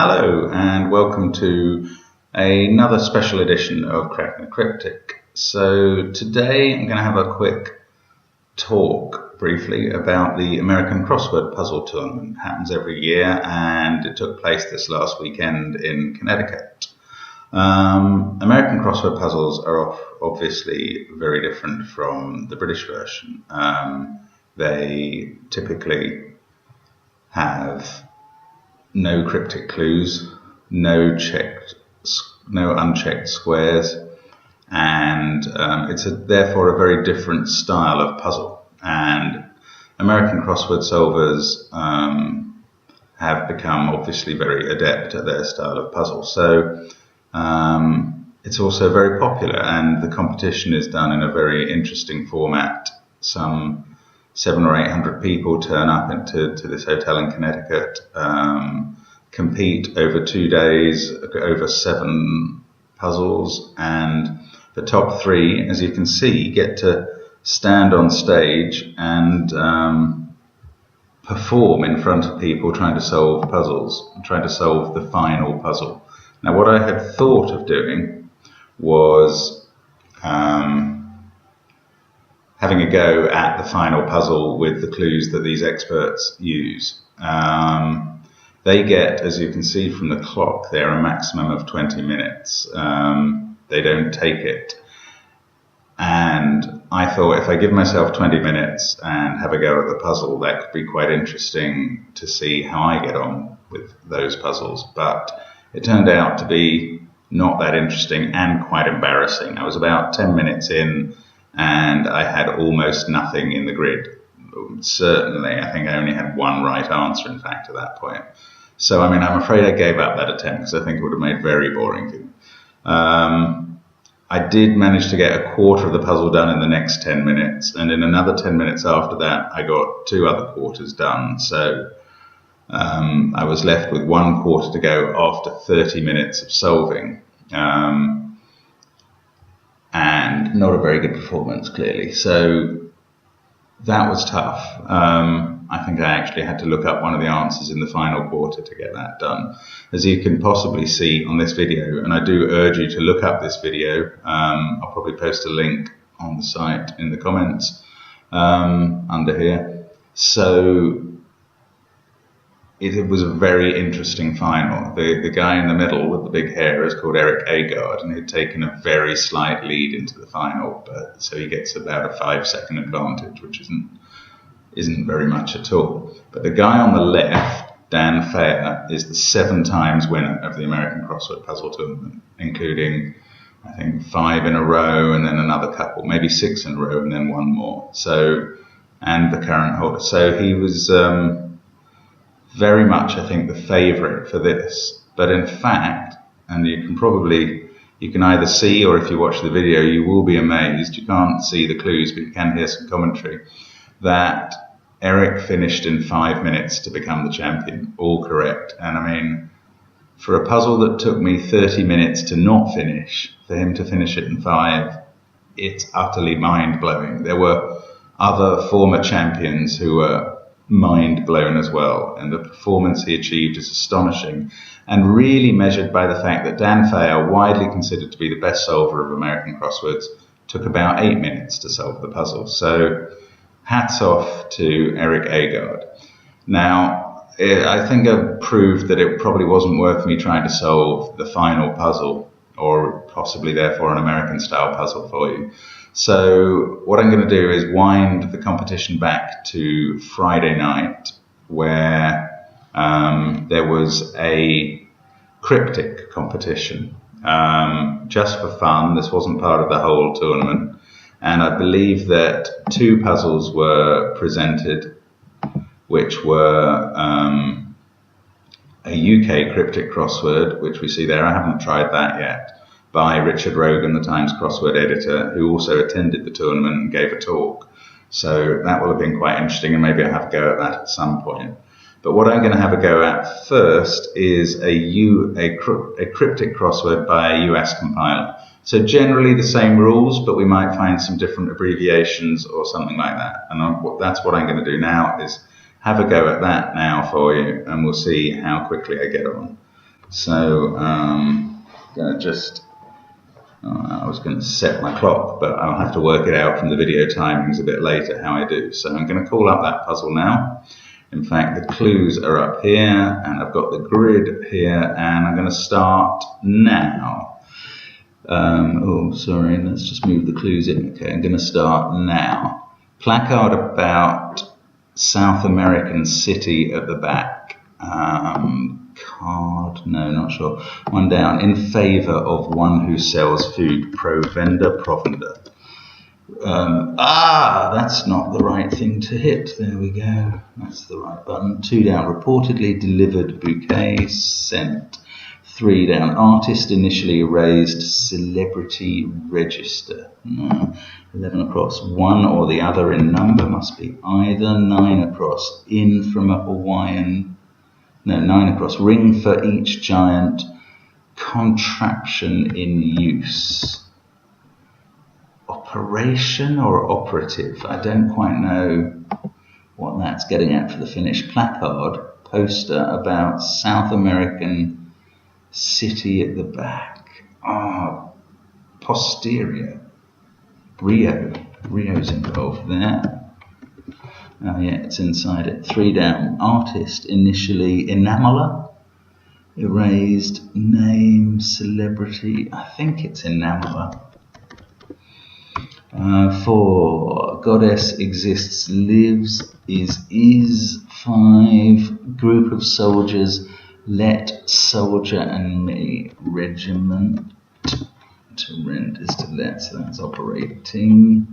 Hello and welcome to another special edition of American Cryptic. So today I'm going to have a quick talk briefly about the American Crossword Puzzle Tournament. It happens every year and it took place this last weekend in Connecticut. American crossword puzzles are obviously very different from the British version. They typically have no cryptic clues, no unchecked squares, and it's therefore a very different style of puzzle. And American crossword solvers have become obviously very adept at their style of puzzle. So it's also very popular, and the competition is done in a very interesting format. Some 700 or 800 people turn up to this hotel in Connecticut, compete over 2 days, over 7 puzzles, and the top 3, as you can see, get to stand on stage and perform in front of people trying to solve puzzles, trying to solve the final puzzle. Now, what I had thought of doing was having a go at the final puzzle with the clues that these experts use. They get, as you can see from the clock, there a maximum of 20 minutes. They don't take it. And I thought if I give myself 20 minutes and have a go at the puzzle, that could be quite interesting to see how I get on with those puzzles. But it turned out to be not that interesting and quite embarrassing. I was about 10 minutes in and I had almost nothing in the grid. Certainly, I think I only had one right answer, in fact, at that point. So, I mean, I'm afraid I gave up that attempt because I think it would have made very boring things. I did manage to get a quarter of the puzzle done in the next 10 minutes, and in another 10 minutes after that, I got 2 other quarters done. So I was left with 1 quarter to go after 30 minutes of solving. And not a very good performance, clearly. So that was tough. I think I actually had to look up one of the answers in the final quarter to get that done. As you can possibly see on this video, and I do urge you to look up this video, I'll probably post a link on the site in the comments under here. So it was a very interesting final. The guy in the middle with the big hair is called Eric Agard, and he'd taken a very slight lead into the final, but so he gets about a 5-second advantage, which isn't very much at all. But the guy on the left, Dan Fair, is the 7 times winner of the American Crossword Puzzle Tournament, including, I think, 5 in a row and then another couple, maybe 6 in a row and then 1 more. So, and the current holder. So he was very much, I think, the favourite for this. But in fact, and you can either see, or if you watch the video, you will be amazed. You can't see the clues, but you can hear some commentary, that Eric finished in 5 minutes to become the champion. All correct. And I mean, for a puzzle that took me 30 minutes to not finish, for him to finish it in 5, it's utterly mind-blowing. There were other former champions who were mind blown as well, and the performance he achieved is astonishing and really measured by the fact that Dan Fair, widely considered to be the best solver of American crosswords, took about 8 minutes to solve the puzzle. So hats off to Eric Agard. Now, I think I've proved that it probably wasn't worth me trying to solve the final puzzle, or possibly therefore an American style puzzle for you. So what I'm going to do is wind the competition back to Friday night, where there was a cryptic competition, just for fun. This wasn't part of the whole tournament, and I believe that 2 puzzles were presented, which were a UK cryptic crossword, which we see there. I haven't tried that yet, by Richard Rogan, the Times crossword editor, who also attended the tournament and gave a talk. So that will have been quite interesting, and maybe I'll have a go at that at some point. But what I'm going to have a go at first is a cryptic crossword by a US compiler. So generally the same rules, but we might find some different abbreviations or something like that. And that's what I'm going to do now, is have a go at that now for you, and we'll see how quickly I get on. So gonna just, I was going to set my clock, but I'll have to work it out from the video timings a bit later how I do. So I'm going to call up that puzzle now. In fact, the clues are up here, and I've got the grid here, and I'm going to start now. Oh, sorry, let's just move the clues in. Okay, I'm going to start now. Placard about South American city at the back. Card, no, not sure. One down. In favour of one who sells food. Provender, provender. That's not the right thing to hit. There we go. That's the right button. 2 down. Reportedly delivered bouquet sent. 3 down. Artist initially erased. Celebrity register. No. 11 across. 1 or the other in number must be either. 9 across. In from a Hawaiian. No, 9 across. Ring for each giant. Contraption in use. Operation or operative? I don't quite know what that's getting at for the finish. Placard, poster about South American city at the back. Posterior. Rio's involved there. Oh yeah, it's inside it. 3 down. Artist, initially enameler. Erased. Name, celebrity. I think it's enameler. 4. Goddess exists, lives, is. 5. Group of soldiers. Let, soldier and me. Regiment. To rent is to let, so that's operating.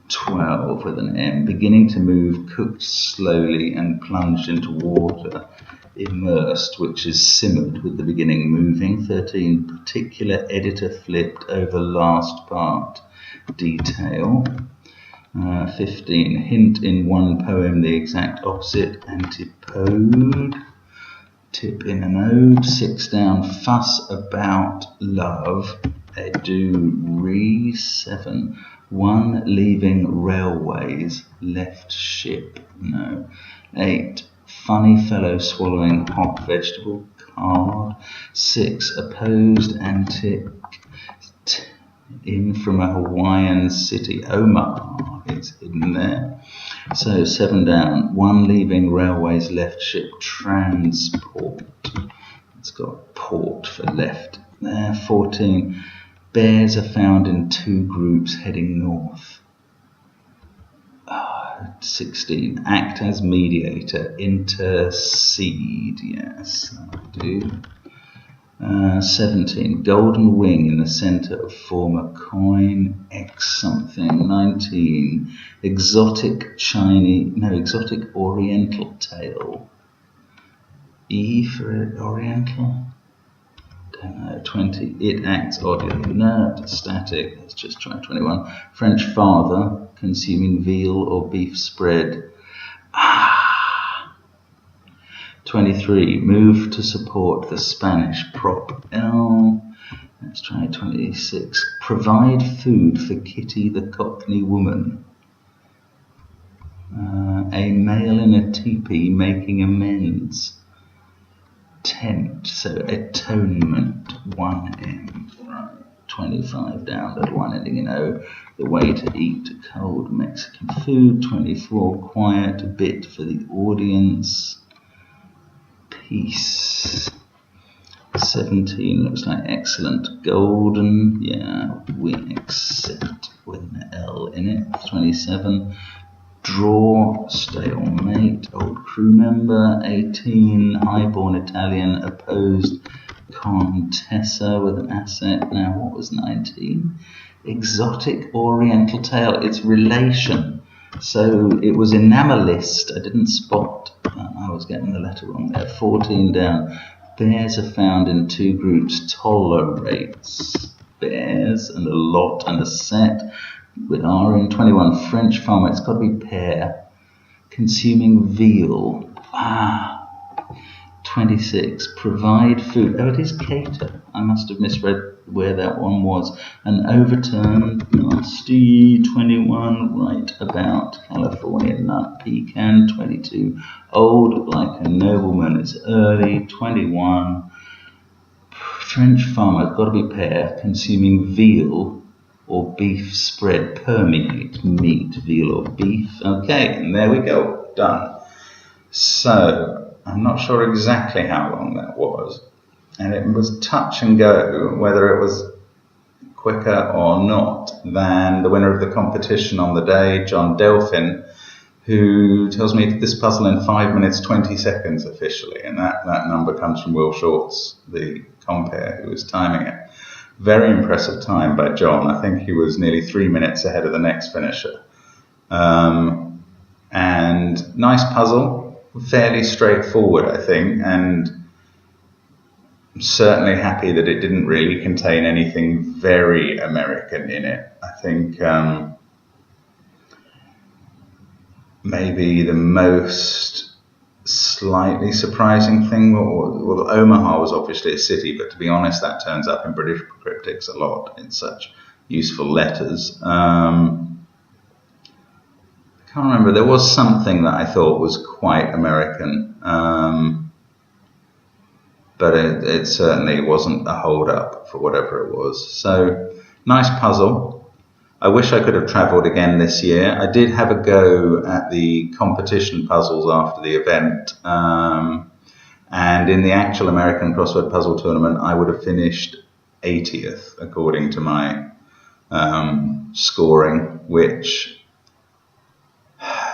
12 with an M. Beginning to move, cooked slowly and plunged into water. Immersed, which is simmered with the beginning moving. 13. Particular editor flipped over last part. Detail. 15. Hint in one poem the exact opposite. Antipode. Tip in an ode. 6 down. Fuss about love. Edu. 7. 1. Leaving railways. Left ship. No. 8. Funny fellow swallowing hot vegetable. Card. 6. Opposed antic. In from a Hawaiian city. Omar is hidden there. So 7 down. 1. Leaving railways. Left ship. Transport. It's got port for left there. 14. Bears are found in 2 groups heading north. 16. Act as mediator. Intercede. Yes, I do. 17. Golden wing in the centre of former coin. X something. 19. Exotic oriental tale. E for oriental? Don't know. 20. It acts oddly inert. Static. Let's just try 21. French father consuming veal or beef spread. 23. Move to support the Spanish prop L. Let's try 26. Provide food for Kitty the Cockney woman. A male in a teepee making amends. Tent, so atonement. 1M. Right. 25 down, little one ending in O. The way to eat cold Mexican food. 24. Quiet bit for the audience. Peace. 17 looks like excellent. Golden, yeah, we accept with an L in it. 27. Draw, stalemate, old crew member. 18. Highborn Italian opposed Contessa with an asset. Now what was 19? Exotic oriental tale. It's relation. So it was enamelist. I didn't spot. I was getting the letter wrong there. 14 down. Bears are found in 2 groups. Tolerates. Bears and a lot and a set. With R in. 21. French farmer. It's got to be pear. Consuming veal. 26. Provide food. Oh, it is cater. I must have misread where that one was. An overturned nasty. 21. Right about California nut pecan. 22. Old like a nobleman. It's early. 21. French farmer, got to be pear, consuming veal or beef spread permeate meat, veal or beef. Okay, and there we go, done. So, I'm not sure exactly how long that was, and it was touch and go whether it was quicker or not than the winner of the competition on the day, John Delphin, who tells me he did this puzzle in 5 minutes 20 seconds officially, and that number comes from Will Shorts, the compere who was timing it. Very impressive time by John. I think he was nearly 3 minutes ahead of the next finisher. And nice puzzle, fairly straightforward, I think, and I'm certainly happy that it didn't really contain anything very American in it. I think maybe the most slightly surprising thing, well, Omaha was obviously a city, but to be honest, that turns up in British cryptics a lot in such useful letters. I can't remember, there was something that I thought was quite American, but it certainly wasn't a hold-up for whatever it was. So, nice puzzle. I wish I could have travelled again this year. I did have a go at the competition puzzles after the event, and in the actual American Crossword Puzzle Tournament, I would have finished 80th, according to my scoring, which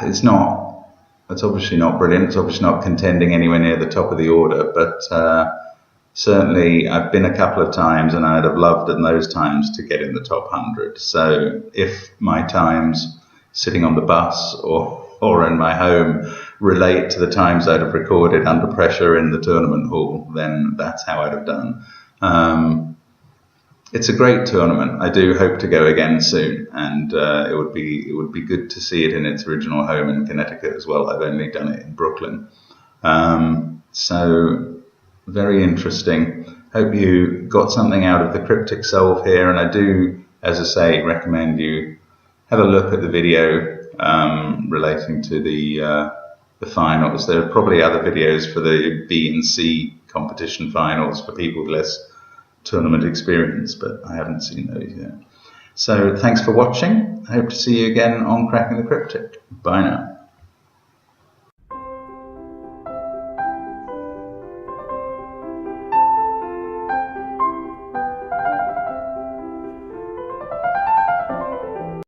is not, it's obviously not brilliant. It's obviously not contending anywhere near the top of the order, but certainly I've been a couple of times and I'd have loved in those times to get in the top 100. So if my times sitting on the bus or in my home relate to the times I'd have recorded under pressure in the tournament hall, then that's how I'd have done. It's a great tournament. I do hope to go again soon, and it would be good to see it in its original home in Connecticut as well. I've only done it in Brooklyn. So very interesting. Hope you got something out of the cryptic solve here, and I do, as I say, recommend you have a look at the video relating to the finals. There are probably other videos for the B and C competition finals for people with less tournament experience, but I haven't seen those yet. So thanks for watching. I hope to see you again on Cracking the Cryptic. Bye now.